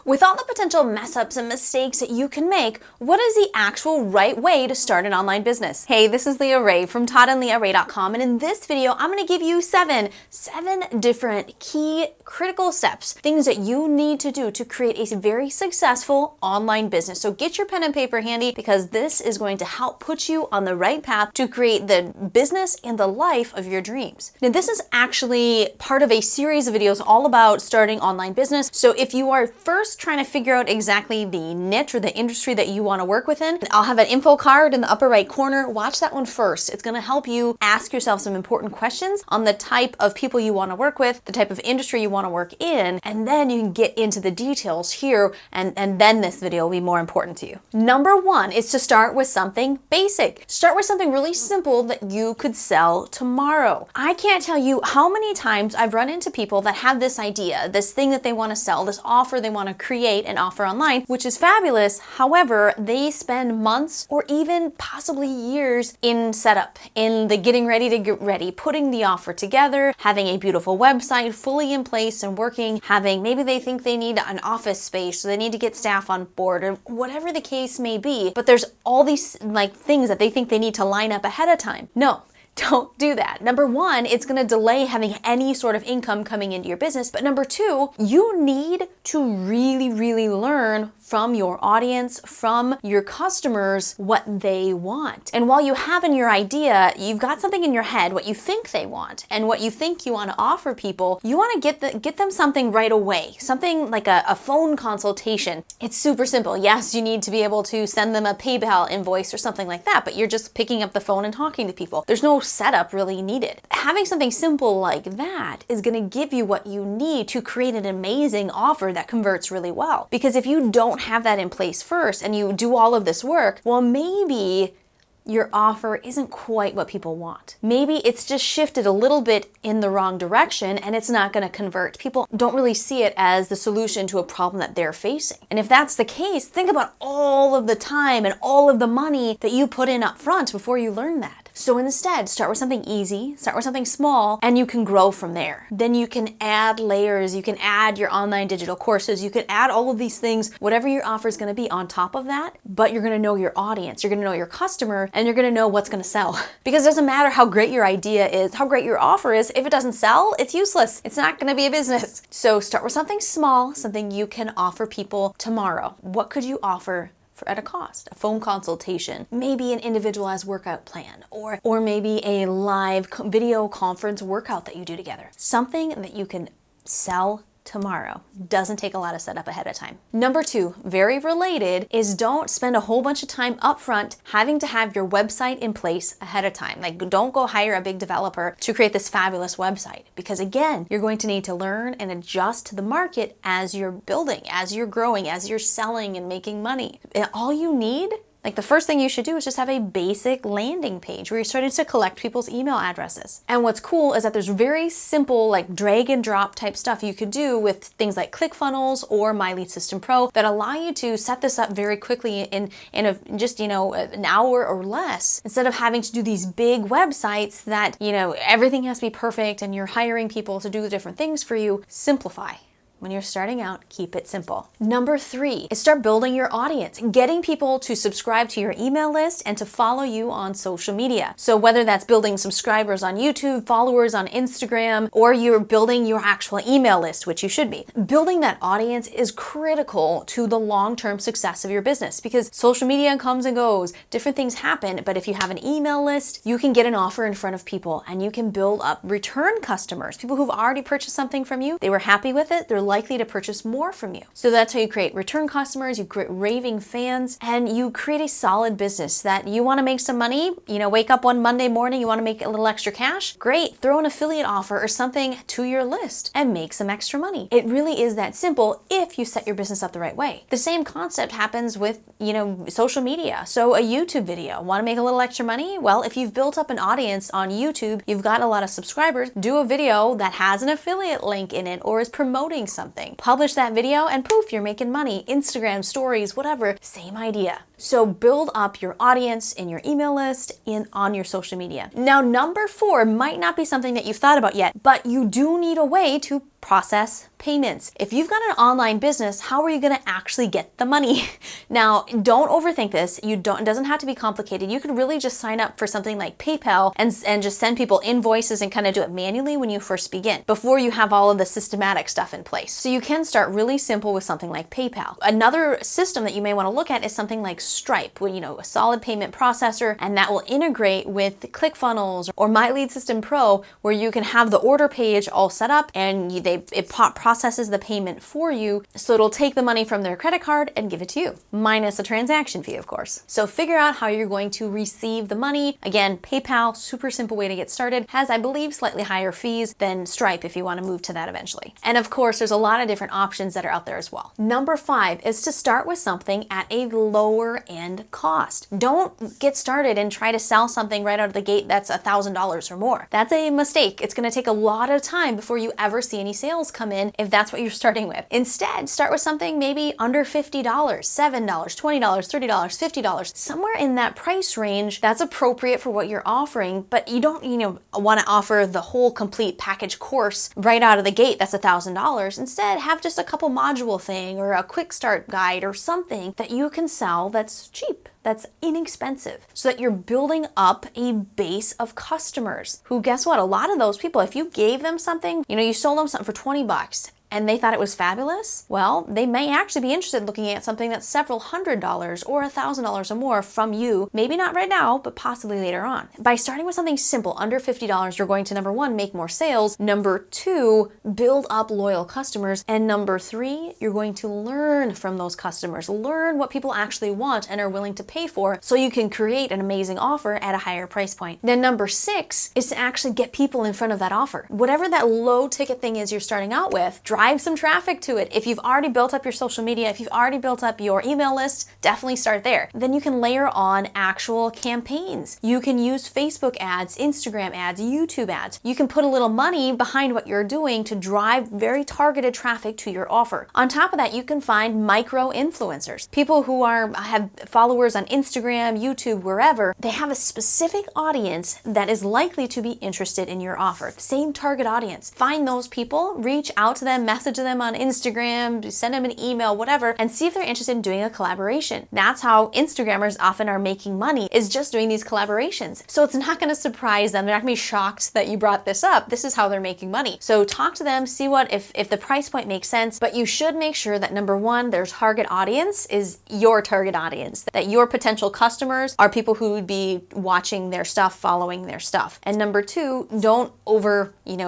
With all the potential mess ups and mistakes that you can make, what is the actual right way to start an online business? Hey, this is Leah Rae from ToddandLeahRae.com, and in this video, I'm going to give you seven different key critical steps, things that you need to do to create a very successful online business. So get your pen and paper handy, because this is going to help put you on the right path to create the business and the life of your dreams. Now, this is actually part of a series of videos all about starting online business. So if you are first trying to figure out exactly the niche or the industry that you want to work within, I'll have an info card in the upper right corner. Watch that one first. It's going to help you ask yourself some important questions on the type of people you want to work with, the type of industry you want to work in, and then you can get into the details here, and then this video will be more important to you. Number one is to start with something basic. Start with something really simple that you could sell tomorrow. I can't tell you how many times I've run into people that have this idea, this thing that they want to sell, this offer they want to create and offer online, which is fabulous. However, they spend months or even possibly years in setup, in the getting ready to get ready, putting the offer together, having a beautiful website fully in place and working, maybe they think they need an office space, so they need to get staff on board, or whatever the case may be. But there's all these things that they think they need to line up ahead of time. No. Don't do that. Number one, it's going to delay having any sort of income coming into your business. But number two, you need to really learn from your audience, from your customers, what they want. And while you have in your idea, you've got something in your head, what you think they want and what you think you want to offer people, you want to get them something right away, something like a phone consultation. It's super simple. Yes, you need to be able to send them a PayPal invoice or something like that, but you're just picking up the phone and talking to people. There's no setup really needed. Having something simple like that is going to give you what you need to create an amazing offer that converts really well. Because if you don't have that in place first and you do all of this work, well, maybe your offer isn't quite what people want. Maybe it's just shifted a little bit in the wrong direction and it's not going to convert. People don't really see it as the solution to a problem that they're facing. And if that's the case, think about all of the time and all of the money that you put in up front before you learn that. So instead, start with something easy, start with something small, and you can grow from there. Then you can add layers, you can add your online digital courses, you can add all of these things, whatever your offer is going to be on top of that, but you're going to know your audience, you're going to know your customer, and you're going to know what's going to sell. Because it doesn't matter how great your idea is, how great your offer is, if it doesn't sell, it's useless. It's not going to be a business. So start with something small, something you can offer people tomorrow. What could you offer at a cost? A phone consultation, maybe an individualized workout plan, or maybe a live video conference workout that you do together. Something that you can sell tomorrow. Doesn't take a lot of setup ahead of time. Number two, very related, is don't spend a whole bunch of time upfront having to have your website in place ahead of time. Don't go hire a big developer to create this fabulous website, because again, you're going to need to learn and adjust to the market as you're building, as you're growing, as you're selling and making money. And all you need, the first thing you should do is just have a basic landing page where you're starting to collect people's email addresses. And what's cool is that there's very simple drag and drop type stuff you could do with things like ClickFunnels or My Lead System Pro that allow you to set this up very quickly in just an hour or less, instead of having to do these big websites that everything has to be perfect and you're hiring people to do different things for you. Simplify. When you're starting out, keep it simple. Number three is start building your audience, getting people to subscribe to your email list and to follow you on social media. So whether that's building subscribers on YouTube, followers on Instagram, or you're building your actual email list, which you should be. Building that audience is critical to the long-term success of your business, because social media comes and goes, different things happen, but if you have an email list, you can get an offer in front of people and you can build up return customers, people who've already purchased something from you, they were happy with it, they're likely to purchase more from you. So that's how you create return customers, you create raving fans, and you create a solid business that you want to make some money. Wake up one Monday morning, you want to make a little extra cash? Great, throw an affiliate offer or something to your list and make some extra money. It really is that simple if you set your business up the right way. The same concept happens with, social media. So a YouTube video, want to make a little extra money? Well, if you've built up an audience on YouTube, you've got a lot of subscribers, do a video that has an affiliate link in it or is promoting something. Publish that video and poof, you're making money. Instagram stories, whatever, same idea. So build up your audience in your email list and on your social media. Now, number 4 might not be something that you've thought about yet, but you do need a way to process payments. If you've got an online business, how are you going to actually get the money? Now, don't overthink this. It doesn't have to be complicated. You could really just sign up for something like PayPal and just send people invoices and kind of do it manually when you first begin, before you have all of the systematic stuff in place. So you can start really simple with something like PayPal. Another system that you may want to look at is something like Stripe, a solid payment processor, and that will integrate with ClickFunnels or My Lead System Pro, where you can have the order page all set up and it processes the payment for you. So it'll take the money from their credit card and give it to you, minus a transaction fee, of course. So figure out how you're going to receive the money. Again, PayPal, super simple way to get started, has, I believe, slightly higher fees than Stripe if you want to move to that eventually. And of course, there's a lot of different options that are out there as well. Number 5 is to start with something at a lower end cost. Don't get started and try to sell something right out of the gate that's $1,000 or more. That's a mistake. It's going to take a lot of time before you ever see any sales come in if that's what you're starting with. Instead, start with something maybe under $50, $7, $20, $30, $50, somewhere in that price range that's appropriate for what you're offering, but you don't, want to offer the whole complete package course right out of the gate that's $1,000. Instead, have just a couple module thing or a quick start guide or something that you can sell that's cheap, that's inexpensive, so that you're building up a base of customers who, guess what? A lot of those people, if you gave them something, you sold them something for 20 bucks and they thought it was fabulous, well, they may actually be interested in looking at something that's several $100s or $1,000 or more from you, maybe not right now, but possibly later on. By starting with something simple, under $50, you're going to, number 1, make more sales, number 2, build up loyal customers, and number 3, you're going to learn from those customers, learn what people actually want and are willing to pay for, so you can create an amazing offer at a higher price point. Then number 6 is to actually get people in front of that offer. Whatever that low ticket thing is you're starting out with, drive some traffic to it. If you've already built up your social media, if you've already built up your email list, definitely start there. Then you can layer on actual campaigns. You can use Facebook ads, Instagram ads, YouTube ads. You can put a little money behind what you're doing to drive very targeted traffic to your offer. On top of that, you can find micro influencers, people who have followers on Instagram, YouTube, wherever. They have a specific audience that is likely to be interested in your offer. Same target audience. Find those people, reach out to them, message them on Instagram, send them an email, whatever, and see if they're interested in doing a collaboration. That's how Instagrammers often are making money, is just doing these collaborations. So it's not going to surprise them. They're not going to be shocked that you brought this up. This is how they're making money. So talk to them, see if the price point makes sense, but you should make sure that number 1, their target audience is your target audience, that your potential customers are people who would be watching their stuff, following their stuff. And number 2, don't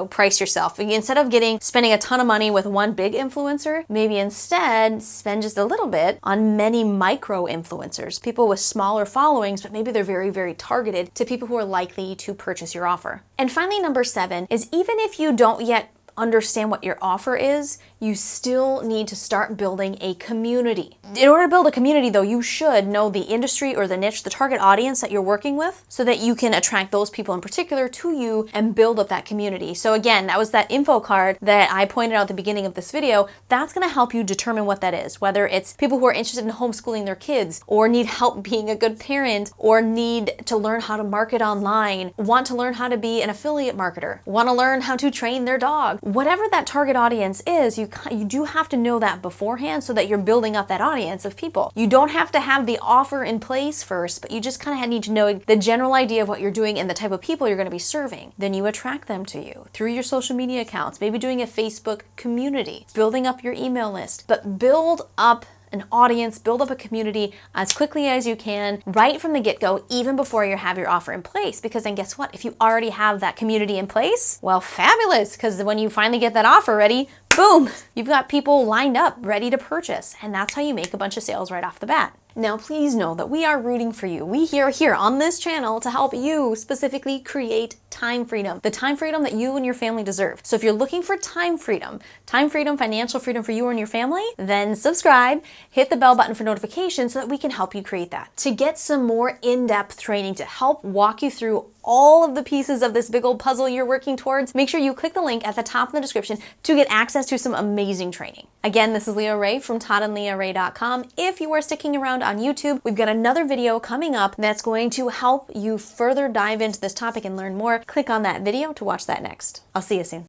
price yourself. Instead of spending a ton of money with one big influencer, maybe instead spend just a little bit on many micro influencers, people with smaller followings, but maybe they're very, very targeted to people who are likely to purchase your offer. And finally, number 7 is, even if you don't yet understand what your offer is, you still need to start building a community. In order to build a community, though, you should know the industry or the niche, the target audience that you're working with, so that you can attract those people in particular to you and build up that community. So again, that was that info card that I pointed out at the beginning of this video. That's going to help you determine what that is, whether it's people who are interested in homeschooling their kids, or need help being a good parent, or need to learn how to market online, want to learn how to be an affiliate marketer, want to learn how to train their dog. Whatever that target audience is, you do have to know that beforehand so that you're building up that audience of people. You don't have to have the offer in place first, but you just kind of need to know the general idea of what you're doing and the type of people you're going to be serving. Then you attract them to you through your social media accounts, maybe doing a Facebook community, building up your email list, but build up an audience, build up a community as quickly as you can right from the get-go, even before you have your offer in place. Because then guess what? If you already have that community in place, well, fabulous, because when you finally get that offer ready, boom, you've got people lined up ready to purchase. And that's how you make a bunch of sales right off the bat. Now, please know that we are rooting for you. We are here on this channel to help you specifically create time freedom, the time freedom that you and your family deserve. So if you're looking for time freedom, financial freedom for you and your family, then subscribe, hit the bell button for notifications so that we can help you create that. To get some more in-depth training to help walk you through all of the pieces of this big old puzzle you're working towards, make sure you click the link at the top of the description to get access to some amazing training. Again, this is Leah Rae from ToddandLeahRae.com. If you are sticking around on YouTube, we've got another video coming up that's going to help you further dive into this topic and learn more. Click on that video to watch that next. I'll see you soon.